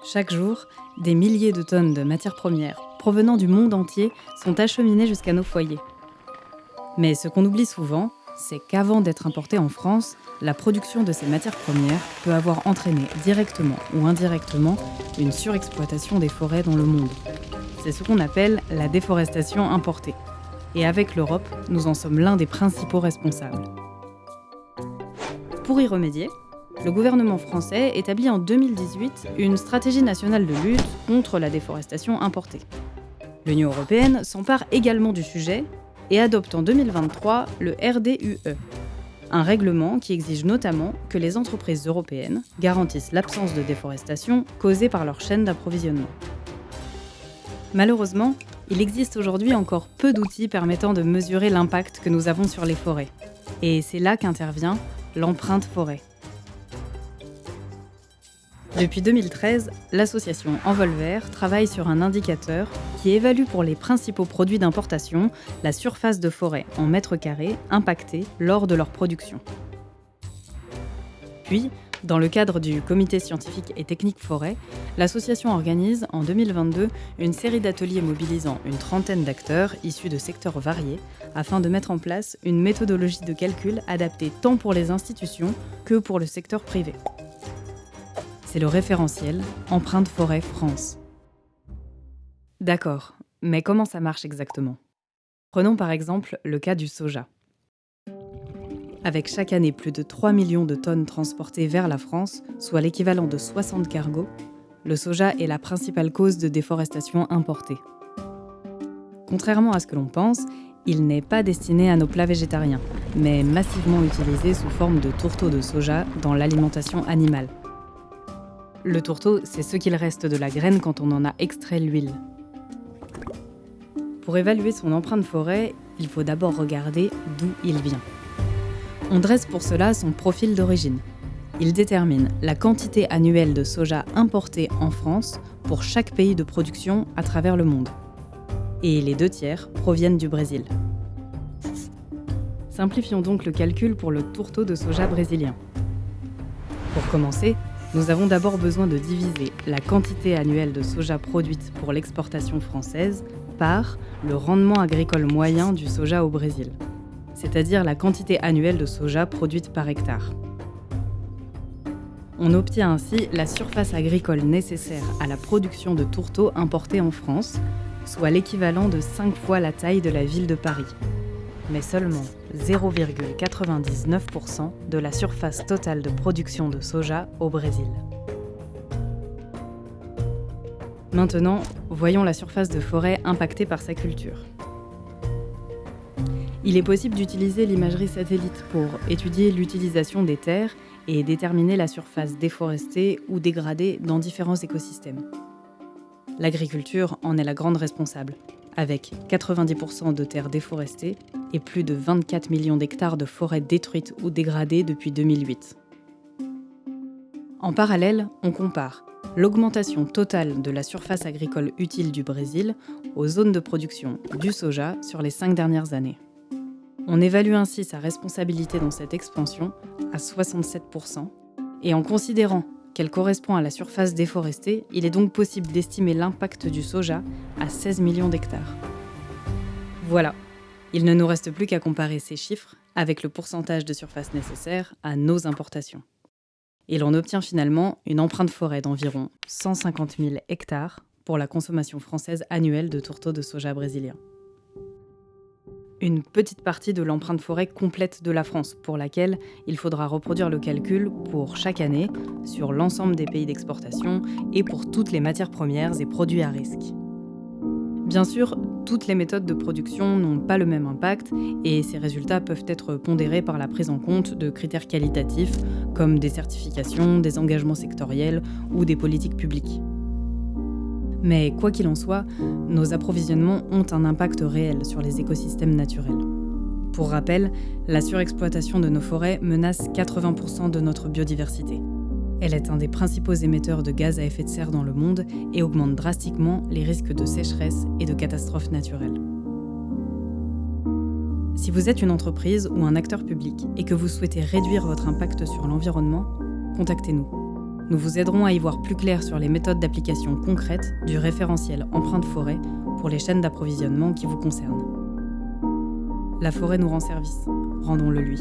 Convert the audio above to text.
Chaque jour, des milliers de tonnes de matières premières provenant du monde entier sont acheminées jusqu'à nos foyers. Mais ce qu'on oublie souvent, c'est qu'avant d'être importées en France, la production de ces matières premières peut avoir entraîné directement ou indirectement une surexploitation des forêts dans le monde. C'est ce qu'on appelle la déforestation importée. Et avec l'Europe, nous en sommes l'un des principaux responsables. Pour y remédier, le gouvernement français établit en 2018 une stratégie nationale de lutte contre la déforestation importée. L'Union européenne s'empare également du sujet et adopte en 2023 le RDUE, un règlement qui exige notamment que les entreprises européennes garantissent l'absence de déforestation causée par leur chaîne d'approvisionnement. Malheureusement, il existe aujourd'hui encore peu d'outils permettant de mesurer l'impact que nous avons sur les forêts. Et c'est là qu'intervient l'empreinte forêt. Depuis 2013, l'association Envol Vert travaille sur un indicateur qui évalue pour les principaux produits d'importation la surface de forêt en mètres carrés impactée lors de leur production. Puis, dans le cadre du Comité scientifique et technique forêt, l'association organise en 2022 une série d'ateliers mobilisant une trentaine d'acteurs issus de secteurs variés afin de mettre en place une méthodologie de calcul adaptée tant pour les institutions que pour le secteur privé. C'est le référentiel Empreinte Forêt France. D'accord, mais comment ça marche exactement ? Prenons par exemple le cas du soja. Avec chaque année plus de 3 millions de tonnes transportées vers la France, soit l'équivalent de 60 cargos, le soja est la principale cause de déforestation importée. Contrairement à ce que l'on pense, il n'est pas destiné à nos plats végétariens, mais massivement utilisé sous forme de tourteaux de soja dans l'alimentation animale. Le tourteau, c'est ce qu'il reste de la graine quand on en a extrait l'huile. Pour évaluer son empreinte forêt, il faut d'abord regarder d'où il vient. On dresse pour cela son profil d'origine. Il détermine la quantité annuelle de soja importée en France pour chaque pays de production à travers le monde. Et les 2/3 proviennent du Brésil. Simplifions donc le calcul pour le tourteau de soja brésilien. Pour commencer, nous avons d'abord besoin de diviser la quantité annuelle de soja produite pour l'exportation française par le rendement agricole moyen du soja au Brésil, c'est-à-dire la quantité annuelle de soja produite par hectare. On obtient ainsi la surface agricole nécessaire à la production de tourteaux importés en France, soit l'équivalent de 5 fois la taille de la ville de Paris, mais seulement 0,99% de la surface totale de production de soja au Brésil. Maintenant, voyons la surface de forêt impactée par sa culture. Il est possible d'utiliser l'imagerie satellite pour étudier l'utilisation des terres et déterminer la surface déforestée ou dégradée dans différents écosystèmes. L'agriculture en est la grande responsable, avec 90% de terres déforestées et plus de 24 millions d'hectares de forêts détruites ou dégradées depuis 2008. En parallèle, on compare l'augmentation totale de la surface agricole utile du Brésil aux zones de production du soja sur les 5 dernières années. On évalue ainsi sa responsabilité dans cette expansion à 67%, et en considérant qu'elle correspond à la surface déforestée, il est donc possible d'estimer l'impact du soja à 16 millions d'hectares. Voilà, il ne nous reste plus qu'à comparer ces chiffres avec le pourcentage de surface nécessaire à nos importations. Et l'on obtient finalement une empreinte forêt d'environ 150 000 hectares pour la consommation française annuelle de tourteaux de soja brésilien. Une petite partie de l'empreinte forêt complète de la France, pour laquelle il faudra reproduire le calcul pour chaque année sur l'ensemble des pays d'exportation et pour toutes les matières premières et produits à risque. Bien sûr, toutes les méthodes de production n'ont pas le même impact et ces résultats peuvent être pondérés par la prise en compte de critères qualitatifs comme des certifications, des engagements sectoriels ou des politiques publiques. Mais quoi qu'il en soit, nos approvisionnements ont un impact réel sur les écosystèmes naturels. Pour rappel, la surexploitation de nos forêts menace 80% de notre biodiversité. Elle est un des principaux émetteurs de gaz à effet de serre dans le monde et augmente drastiquement les risques de sécheresse et de catastrophes naturelles. Si vous êtes une entreprise ou un acteur public et que vous souhaitez réduire votre impact sur l'environnement, contactez-nous. Nous vous aiderons à y voir plus clair sur les méthodes d'application concrètes du référentiel empreinte forêt pour les chaînes d'approvisionnement qui vous concernent. La forêt nous rend service, rendons-le lui.